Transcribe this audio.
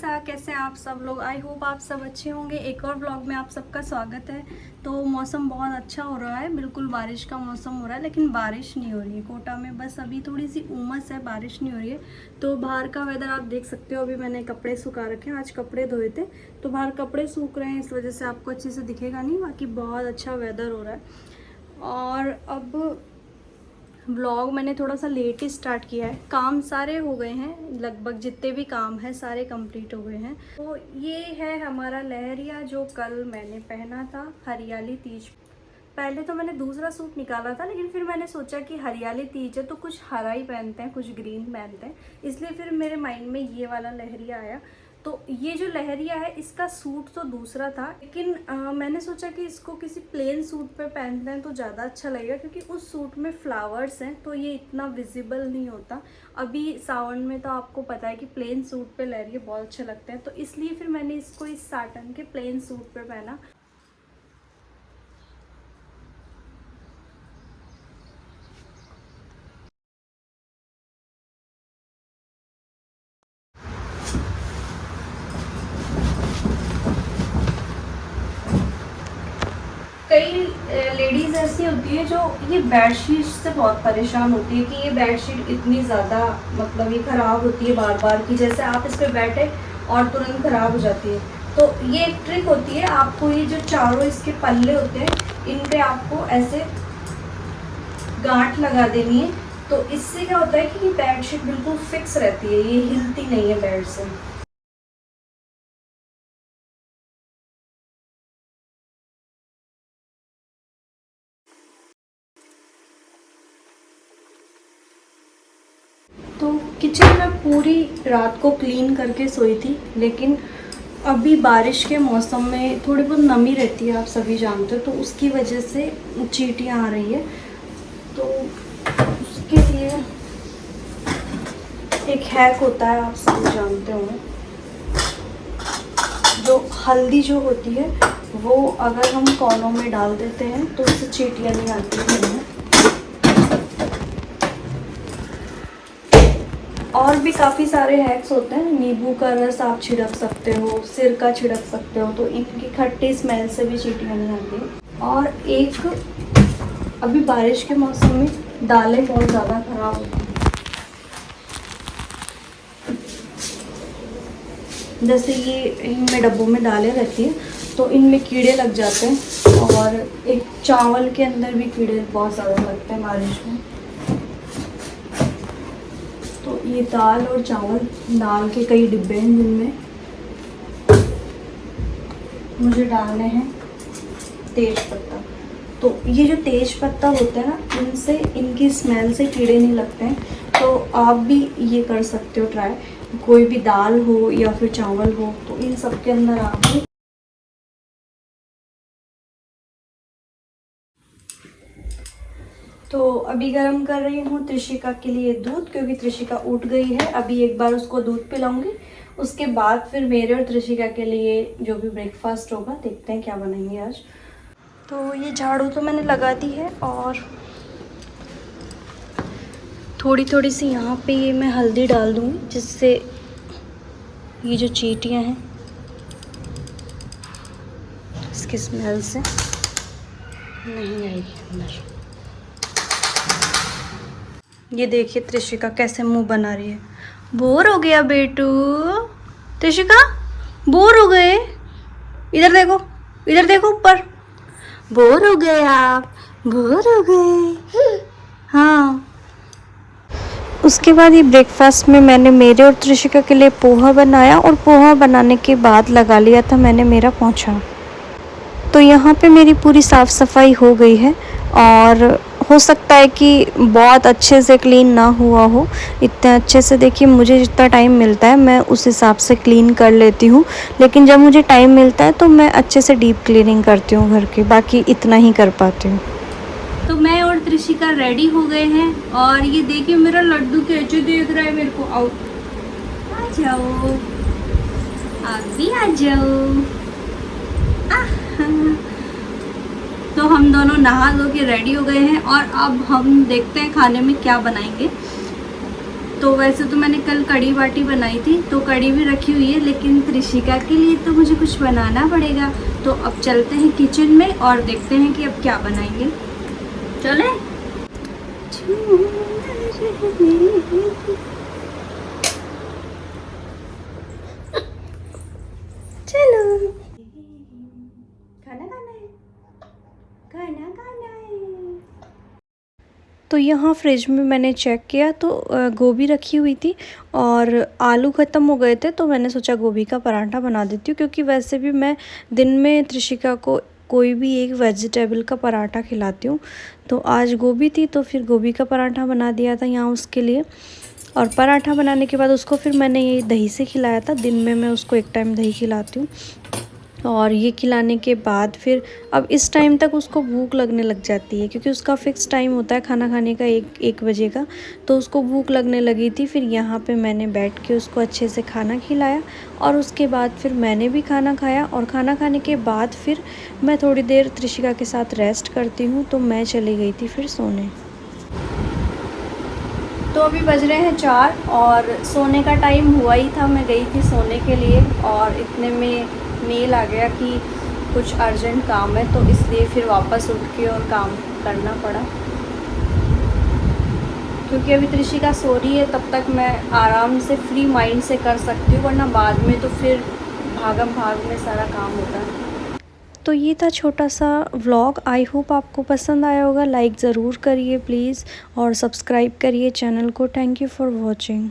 सा कैसे हैं आप सब लोग। आई होप आप सब अच्छे होंगे। एक और व्लॉग में आप सबका स्वागत है। तो मौसम बहुत अच्छा हो रहा है, बिल्कुल बारिश का मौसम हो रहा है, लेकिन बारिश नहीं हो रही है कोटा में। बस अभी थोड़ी सी उमस है, बारिश नहीं हो रही है। तो बाहर का वेदर आप देख सकते हो। अभी मैंने कपड़े सुखा रखे हैं, आज कपड़े धोए थे तो बाहर कपड़े सूख रहे हैं, इस वजह से आपको अच्छे से दिखेगा नहीं। बाकी बहुत अच्छा वेदर हो रहा है। और अब व्लॉग मैंने थोड़ा सा लेट ही स्टार्ट किया है। काम सारे हो गए हैं, लगभग जितने भी काम हैं सारे कंप्लीट हो गए हैं। तो ये है हमारा लहरिया जो कल मैंने पहना था हरियाली तीज। पहले तो मैंने दूसरा सूट निकाला था, लेकिन फिर मैंने सोचा कि हरियाली तीज है तो कुछ हरा ही पहनते हैं, कुछ ग्रीन पहनते हैं, इसलिए फिर मेरे माइंड में ये वाला लहरिया आया। तो ये जो लहरिया है इसका सूट तो दूसरा था, लेकिन मैंने सोचा कि इसको किसी प्लेन सूट पे पहनते हैं तो ज़्यादा अच्छा लगेगा, क्योंकि उस सूट में फ्लावर्स हैं तो ये इतना विजिबल नहीं होता। अभी सावन में तो आपको पता है कि प्लेन सूट पे लहरिए बहुत अच्छे लगते हैं, तो इसलिए फिर मैंने इसको इस साटन के प्लेन सूट पे पहना। कई लेडीज़ ऐसी होती है जो ये बेडशीट से बहुत परेशान होती है कि ये बेडशीट इतनी ज़्यादा मतलब ये ख़राब होती है बार बार, कि जैसे आप इस पर बैठे और तुरंत ख़राब हो जाती है। तो ये एक ट्रिक होती है, आपको ये जो चारों इसके पल्ले होते हैं इन पे आपको ऐसे गांठ लगा देनी है। तो इससे क्या होता है कि ये बेडशीट बिल्कुल फिक्स रहती है, ये हिलती नहीं है बेड से। तो किचन में पूरी रात को क्लीन करके सोई थी, लेकिन अभी बारिश के मौसम में थोड़ी बहुत नमी रहती है, आप सभी जानते हो, तो उसकी वजह से चींटियाँ आ रही है। तो उसके लिए एक हैक होता है, आप सभी जानते होंगे, जो हल्दी जो होती है वो अगर हम कोनों में डाल देते हैं तो उससे चींटियाँ नहीं आती हैं। और भी काफ़ी सारे हैक्स होते हैं। नींबू का रस आप छिड़क सकते हो, सिरका छिड़क सकते हो, तो इनकी खट्टी स्मेल से भी चींटियाँ नहीं आती। और एक अभी बारिश के मौसम में दालें बहुत ज़्यादा ख़राब होती हैं, जैसे ये इनमें डब्बों में दालें रहती हैं तो इनमें कीड़े लग जाते हैं, और एक चावल के अंदर भी कीड़े बहुत ज़्यादा लगते हैं बारिश में। तो ये दाल और चावल, दाल के कई डिब्बे हैं जिनमें मुझे डालने हैं तेज पत्ता। तो ये जो तेज पत्ता होता है ना, इनसे इनकी स्मेल से कीड़े नहीं लगते हैं। तो आप भी ये कर सकते हो ट्राई, कोई भी दाल हो या फिर चावल हो तो इन सब के अंदर आप भी। तो अभी गर्म कर रही हूँ त्रिशिका के लिए दूध, क्योंकि त्रिशिका उठ गई है। अभी एक बार उसको दूध पिलाऊंगी, उसके बाद फिर मेरे और त्रिशिका के लिए जो भी ब्रेकफास्ट होगा देखते हैं क्या बनाएंगे आज। तो ये झाड़ू तो मैंने लगा दी है, और थोड़ी थोड़ी सी यहाँ पे ये मैं हल्दी डाल दूँगी, जिससे ये जो चींटियाँ हैं इसकी स्मेल से नहीं आएगी अंदर। ये देखिए त्रिशिका कैसे मुंह बना रही है। बोर हो गया बेटू? त्रिशिका बोर हो गए? इधर देखो, इधर देखो ऊपर। बोर हो गए आप? बोर हो गए? हाँ। उसके बाद ये ब्रेकफास्ट में मैंने मेरे और त्रिशिका के लिए पोहा बनाया, और पोहा बनाने के बाद लगा लिया था मैंने मेरा पोंछा। तो यहाँ पे मेरी पूरी साफ़ सफाई हो गई है, और हो सकता है कि बहुत अच्छे से क्लीन ना हुआ हो। इतने अच्छे से देखिए, मुझे जितना टाइम मिलता है मैं उस हिसाब से क्लीन कर लेती हूँ, लेकिन जब मुझे टाइम मिलता है तो मैं अच्छे से डीप क्लीनिंग करती हूँ घर की, बाकी इतना ही कर पाती हूँ। तो मैं और त्रिशिका रेडी हो गए हैं, और ये देखिए मेरा लड्डू कैसे देख रहा है मेरे को। आओ, आ जाओ, आप भी आ जाओ। तो हम दोनों नहा धो के रेडी हो गए हैं, और अब हम देखते हैं खाने में क्या बनाएंगे। तो वैसे तो मैंने कल कड़ी बाटी बनाई थी, तो कड़ी भी रखी हुई है, लेकिन त्रिशिका के लिए तो मुझे कुछ बनाना पड़ेगा। तो अब चलते हैं किचन में और देखते हैं कि अब क्या बनाएंगे। चले चलो, खाना खाना है, खाना खाना है। तो यहाँ फ्रिज में मैंने चेक किया तो गोभी रखी हुई थी और आलू ख़त्म हो गए थे, तो मैंने सोचा गोभी का पराठा बना देती हूँ, क्योंकि वैसे भी मैं दिन में त्रिशिका को कोई भी एक वेजिटेबल का पराठा खिलाती हूँ। तो आज गोभी थी तो फिर गोभी का पराठा बना दिया था यहाँ उसके लिए। और पराठा बनाने के बाद उसको फिर मैंने ये दही से खिलाया था। दिन में मैं उसको एक टाइम दही खिलाती हूँ और ये खिलाने के बाद फिर अब इस टाइम तक उसको भूख लगने लग जाती है, क्योंकि उसका फ़िक्स टाइम होता है खाना खाने का 1 बजे का। तो उसको भूख लगने लगी थी। फिर यहाँ पे मैंने बैठ के उसको अच्छे से खाना खिलाया और उसके बाद फिर मैंने भी खाना खाया। और खाना खाने के बाद फिर मैं थोड़ी देर त्रिशिका के साथ रेस्ट करती हूँ, तो मैं चली गई थी फिर सोने। तो अभी बज रहे हैं 4 और सोने का टाइम हुआ ही था। मैं गई थी सोने के लिए और इतने में मेल आ गया कि कुछ अर्जेंट काम है, तो इसलिए फिर वापस उठ के और काम करना पड़ा। क्योंकि अभी त्रिशिका सो रही है, तब तक मैं आराम से फ्री माइंड से कर सकती हूँ, वरना बाद में तो फिर भागम भाग में सारा काम होता है। तो ये था छोटा सा व्लॉग। आई होप आपको पसंद आया होगा। लाइक ज़रूर करिए प्लीज़ और सब्सक्राइब करिए चैनल को। Thank you for watching.